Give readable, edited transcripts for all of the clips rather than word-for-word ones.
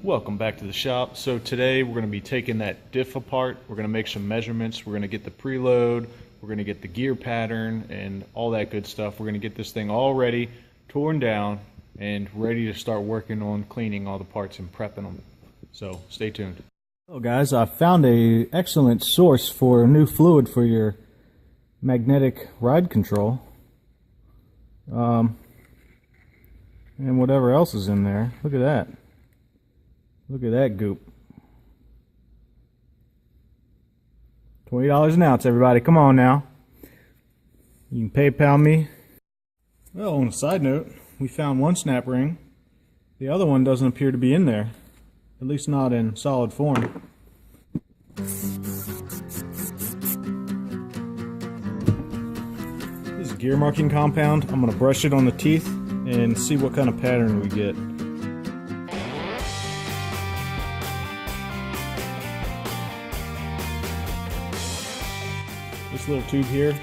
Welcome back to the shop. So today we're going to be taking that diff apart. We're going to make some measurements. We're going to get the preload. We're going to get the gear pattern and all that good stuff. We're going to get this thing all ready, torn down, and ready to start working on cleaning all the parts and prepping them. So stay tuned. Hello guys, I found a excellent source for new fluid for your magnetic ride control. And whatever else is in there. Look at that. Look at that goop. $20 an ounce, everybody. Come on now. You can PayPal me. Well, on a side note, we found one snap ring. The other one doesn't appear to be in there. At least not in solid form. This is gear marking compound. I'm going to brush it on the teeth and see what kind of pattern we get. This little tube here, I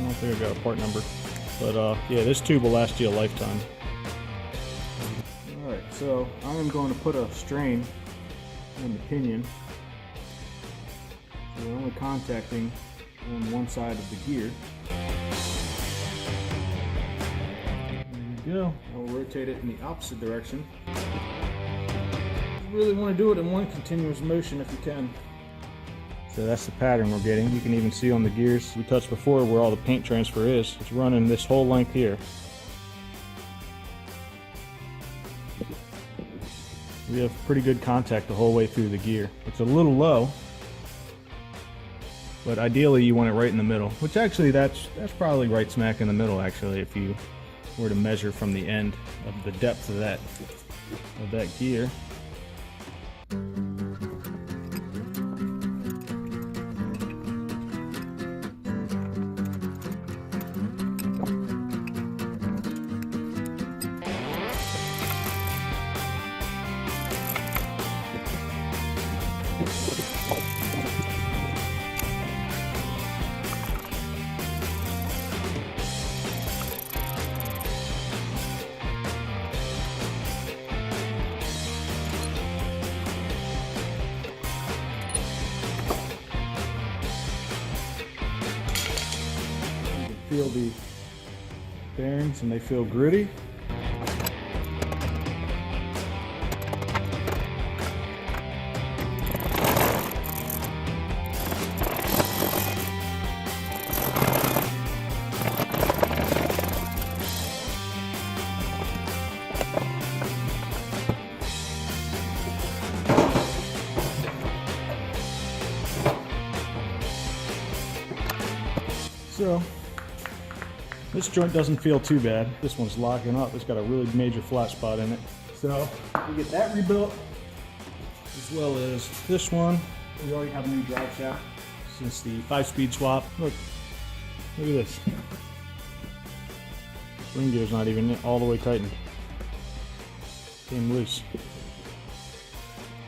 don't think I got a part number, but yeah, this tube will last you a lifetime. Alright, so I am going to put a strain on the pinion. So we're only contacting on one side of the gear. There we go. I will rotate it in the opposite direction. You really want to do it in one continuous motion if you can. So that's the pattern we're getting. You can even see on the gears we touched before where all the paint transfer is. It's running this whole length here. We have pretty good contact the whole way through the gear. It's a little low, but ideally you want it right in the middle, which actually that's probably right smack in the middle actually if you were to measure from the end of the depth of that gear. Feel the bearings and they feel gritty. So this joint doesn't feel too bad. This one's locking up. It's got a really major flat spot in it. So we get that rebuilt, as well as this one. We already have a new drive shaft since the 5-speed swap. Look at this. Spring gear's not even all the way tightened. Came loose.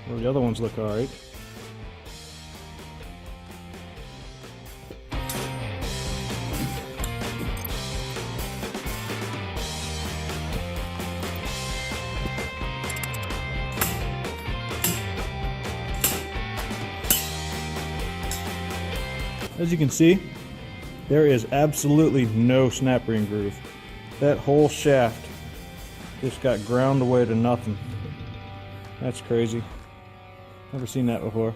Well, the other ones look alright. As you can see, there is absolutely no snap ring groove. That whole shaft just got ground away to nothing. That's crazy. Never seen that before.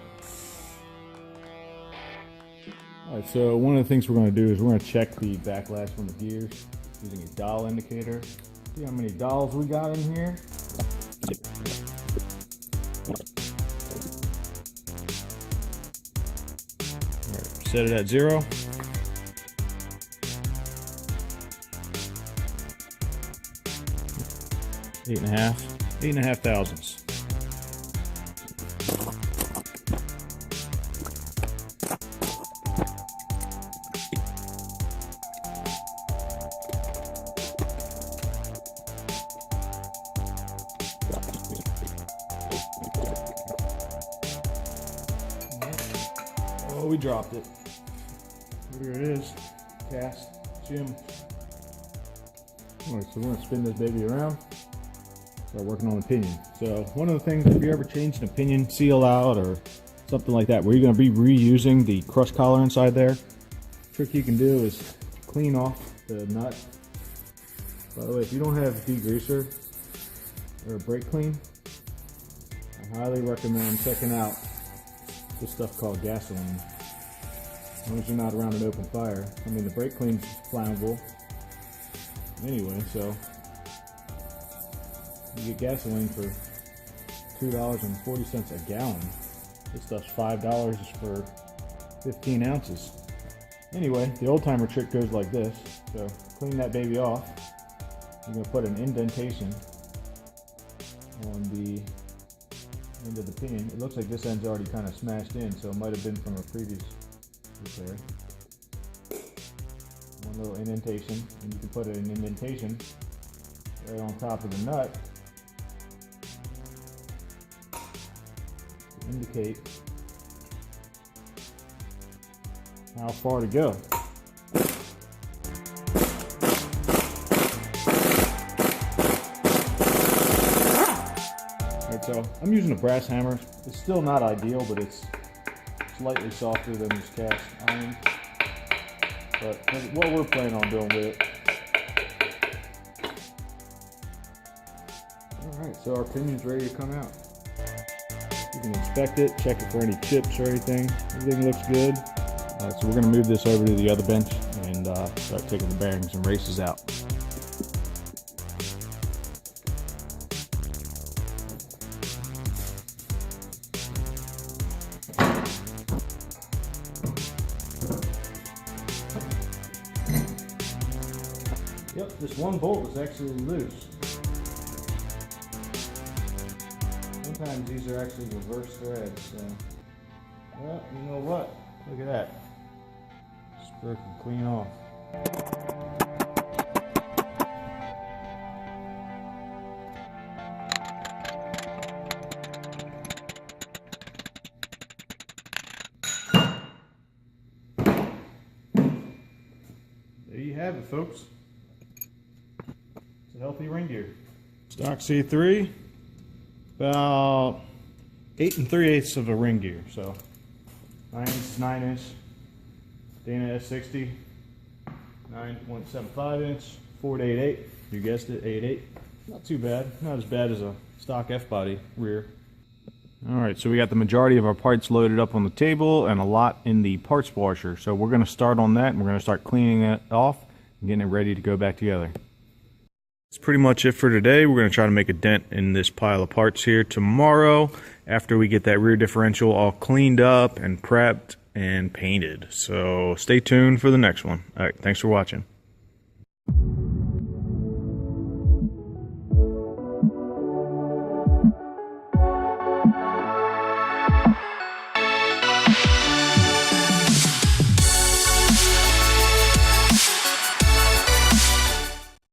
Alright, so one of the things we're going to do is we're going to check the backlash from the gears using a dial indicator. See how many dials we got in here. Set it at 0. Eight and a half thousandths. Oh, we dropped it. Here it is. Cast. Jim. Alright, so we're going to spin this baby around. start working on the pinion. So one of the things, if you ever changed an pinion seal out or something like that, where you're going to be reusing the crush collar inside there, trick you can do is clean off the nut. By the way, if you don't have degreaser or a brake clean, I highly recommend checking out this stuff called gasoline. As long as you're not around an open fire. I mean, the brake clean's flammable anyway, so you get gasoline for $2.40 a gallon. This stuff's $5 for 15 ounces. Anyway, the old timer trick goes like this. So clean that baby off. You're going to put an indentation on the end of the pinion. It looks like this end's already kind of smashed in, so it might have been from a previous repair. One little indentation, and you can put an indentation right on top of the nut to indicate how far to go. Alright, so I'm using a brass hammer. It's still not ideal, but it's slightly softer than this cast iron. But what we're planning on doing with it. Alright, so our pinion's ready to come out. You can inspect it, check it for any chips or anything. Everything looks good. Alright, so we're going to move this over to the other bench and start taking the bearings and races out. Yep, this one bolt is actually loose. Sometimes these are actually reverse threads, so. Well, you know what? Look at that. It's broken clean off. There you have it, folks. It's a healthy ring gear. Stock C3, about 8 3/8 of a ring gear, so 9 inch, Dana S60, 9.75 inch, 4-8-8. You guessed it, 8-8. Not too bad. Not as bad as a stock F-body rear. Alright, so we got the majority of our parts loaded up on the table and a lot in the parts washer. So we're going to start on that and we're going to start cleaning it off and getting it ready to go back together. That's pretty much it for today. We're going to try to make a dent in this pile of parts here tomorrow after we get that rear differential all cleaned up and prepped and painted. So stay tuned for the next one. Alright, thanks for watching.